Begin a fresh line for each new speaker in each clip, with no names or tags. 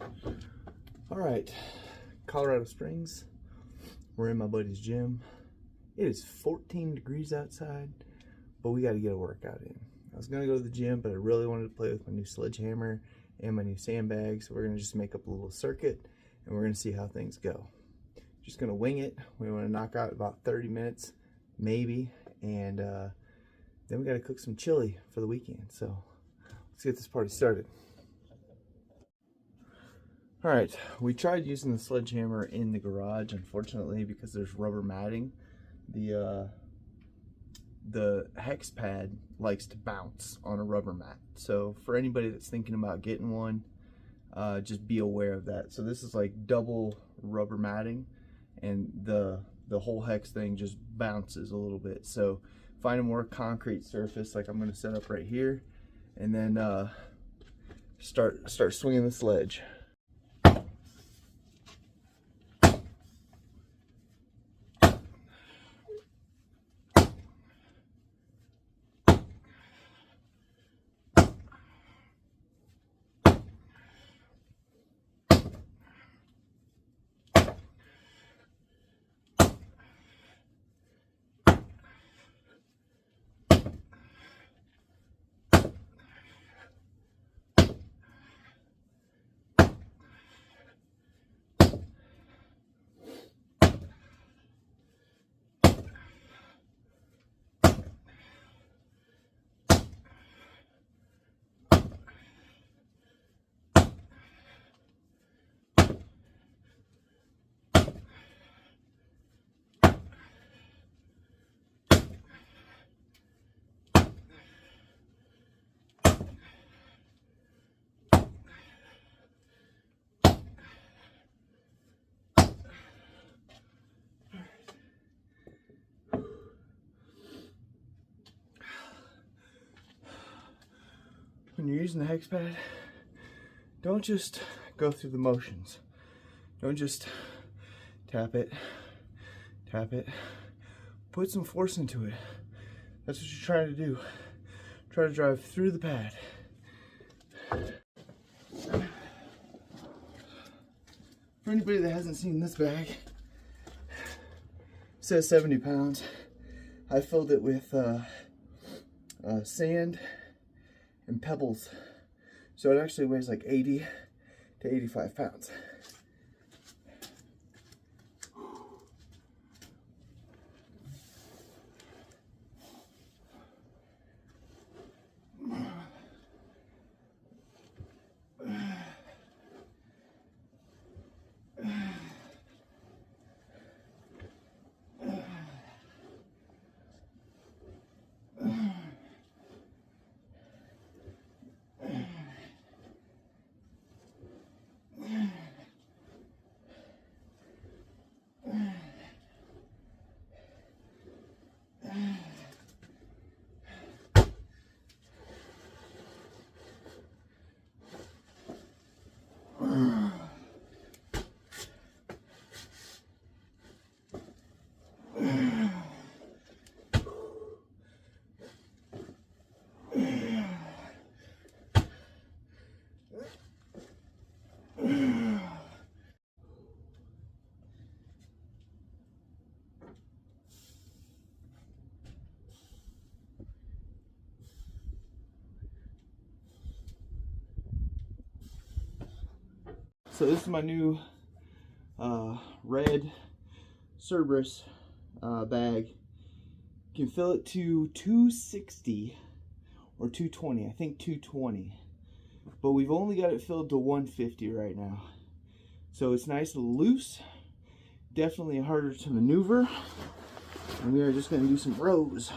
All right, Colorado Springs. We're in my buddy's gym. It is 14 degrees outside, but we got to get a workout in. I was gonna go to the gym, but I really wanted to play with my new Sledgehammer and my new Sandbags. So we're gonna just make up a little circuit and we're gonna see how things go. Just gonna wing it. We want to knock out about 30 minutes, maybe, and then we got to cook some chili for the weekend. So let's get this party started. All right, we tried using the Sledgehammer in the garage. Unfortunately, because there's rubber matting, the hex pad likes to bounce on a rubber mat. So for anybody that's thinking about getting one, just be aware of that. So this is like double rubber matting, and the whole hex thing just bounces a little bit. So find a more concrete surface, like I'm going to set up right here, and then start swinging the sledge. When you're using the hex pad, don't just go through the motions. Don't just tap it, put some force into it. That's what you're trying to do. Try to drive through the pad. For anybody that hasn't seen this bag, it says 70 pounds. I filled it with sand and pebbles, so it actually weighs like 80 to 85 pounds. So this is my new red Cerberus bag. You can fill it to 260 or 220. I think 220. But we've only got it filled to 150 right now. So it's nice and loose. Definitely harder to maneuver. And we are just going to do some rows.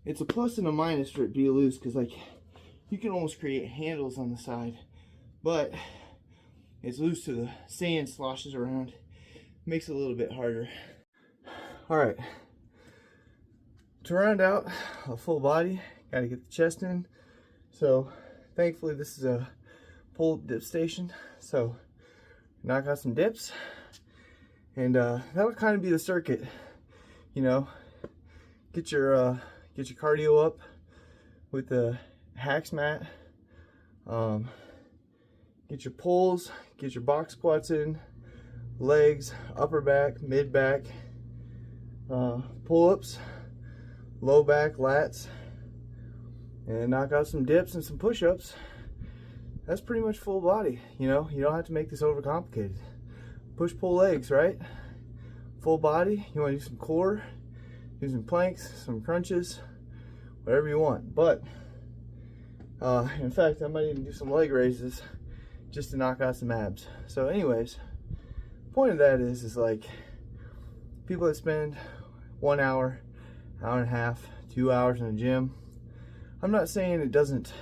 It's a plus and a minus for it to be loose, because like you can almost create handles on the side, but it's loose, so the sand sloshes around, makes it a little bit harder. All right, to round out a full body, gotta get the chest in. So thankfully this is a pull-up dip station, so knock out some dips, and that would kind of be the circuit. You know, get your cardio up with the hacks mat. Get your pulls, get your box squats in, legs, upper back, mid back, pull-ups, low back, lats, and knock out some dips and some push-ups. That's pretty much full body. You know, you don't have to make this overcomplicated. Push, pull legs, right? Full body. You want to do some core, do some planks, some crunches, whatever you want. But in fact, I might even do some leg raises just to knock out some abs. So anyways, point of that is like people that spend 1 hour, hour and a half, 2 hours in the gym. I'm not saying it doesn't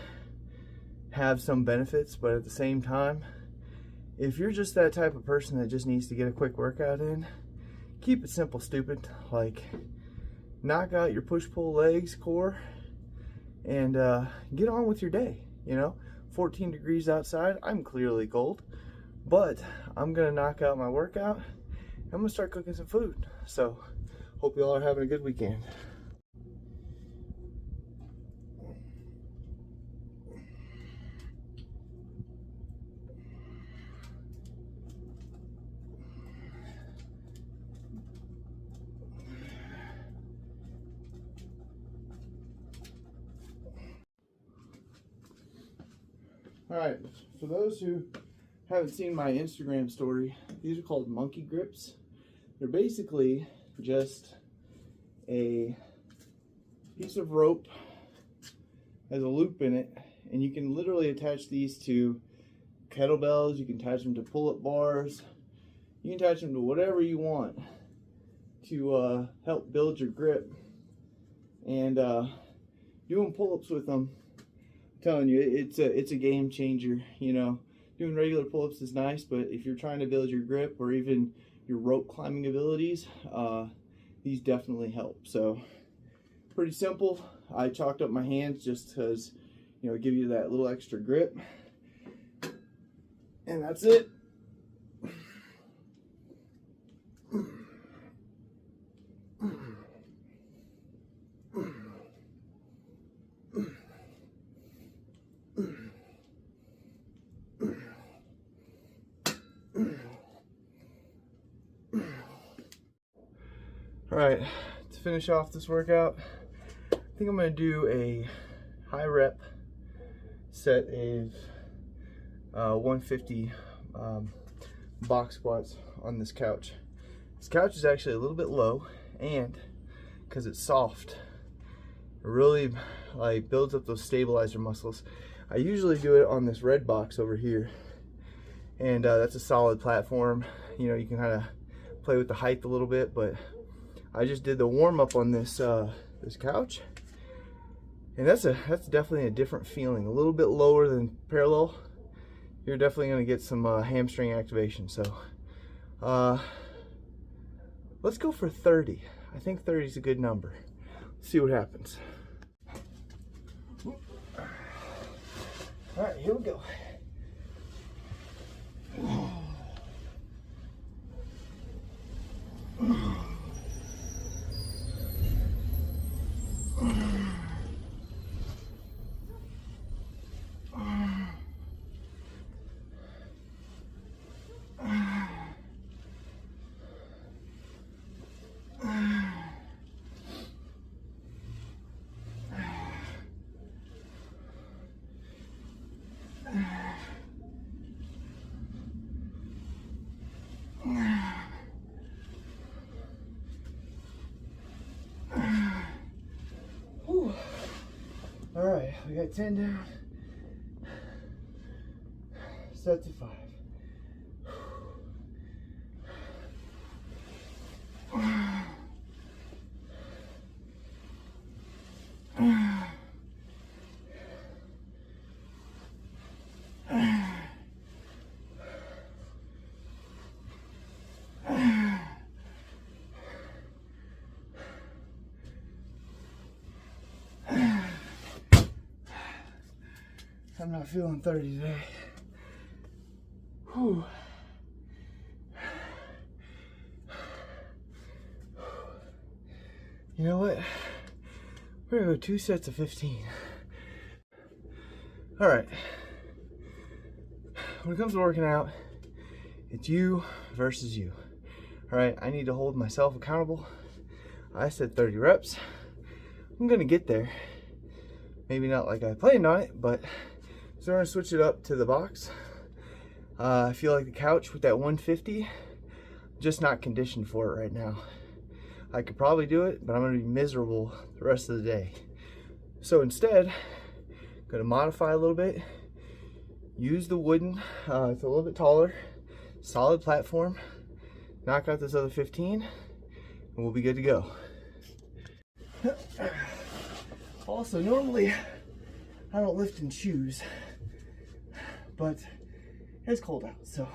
have some benefits, but at the same time, if you're just that type of person that just needs to get a quick workout in, keep it simple, stupid. Like, knock out your push-pull legs, core, and get on with your day. You know, 14 degrees outside, I'm clearly cold, but I'm gonna knock out my workout. I'm gonna start cooking some food. So hope you all are having a good weekend. All right, for those who haven't seen my Instagram story, these are called monkey grips. They're basically just a piece of rope, has a loop in it, and you can literally attach these to kettlebells, you can attach them to pull-up bars, you can attach them to whatever you want to help build your grip. And doing pull-ups with them, telling you, it's a game changer. You know, doing regular pull-ups is nice, but if you're trying to build your grip or even your rope climbing abilities, these definitely help. So pretty simple. I chalked up my hands just because, you know, give you that little extra grip, and that's it. All right, to finish off this workout, I think I'm gonna do a high rep set of 150 box squats on this couch. This couch is actually a little bit low, and because it's soft, it really like builds up those stabilizer muscles. I usually do it on this red box over here, and that's a solid platform. You know, you can kind of play with the height a little bit, but I just did the warm-up on this this couch, and that's definitely a different feeling. A little bit lower than parallel. You're definitely going to get some hamstring activation. So let's go for 30. I think 30 is a good number. Let's see what happens. All right, here we go. All right, we got 10 down. Set to 5. I'm not feeling 30 today. Whew. You know what? We're gonna go 2 sets of 15. All right. When it comes to working out, it's you versus you. All right, I need to hold myself accountable. I said 30 reps. I'm gonna get there. Maybe not like I planned on it, but so we're gonna switch it up to the box. I feel like the couch with that 150, just not conditioned for it right now. I could probably do it, but I'm gonna be miserable the rest of the day. So instead, I'm gonna modify a little bit, use the wooden, it's a little bit taller, solid platform, knock out this other 15, and we'll be good to go. Also, normally I don't lift in shoes, but it's cold out, so.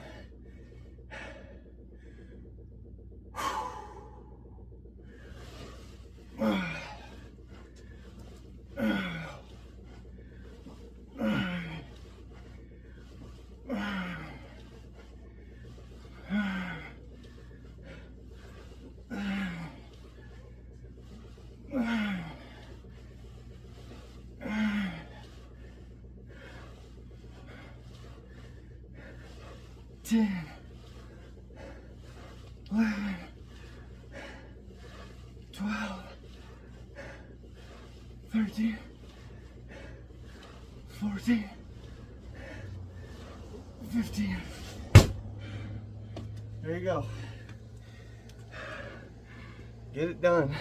Ten, 11, 12, 13, 14, 15. There you go. Get it done.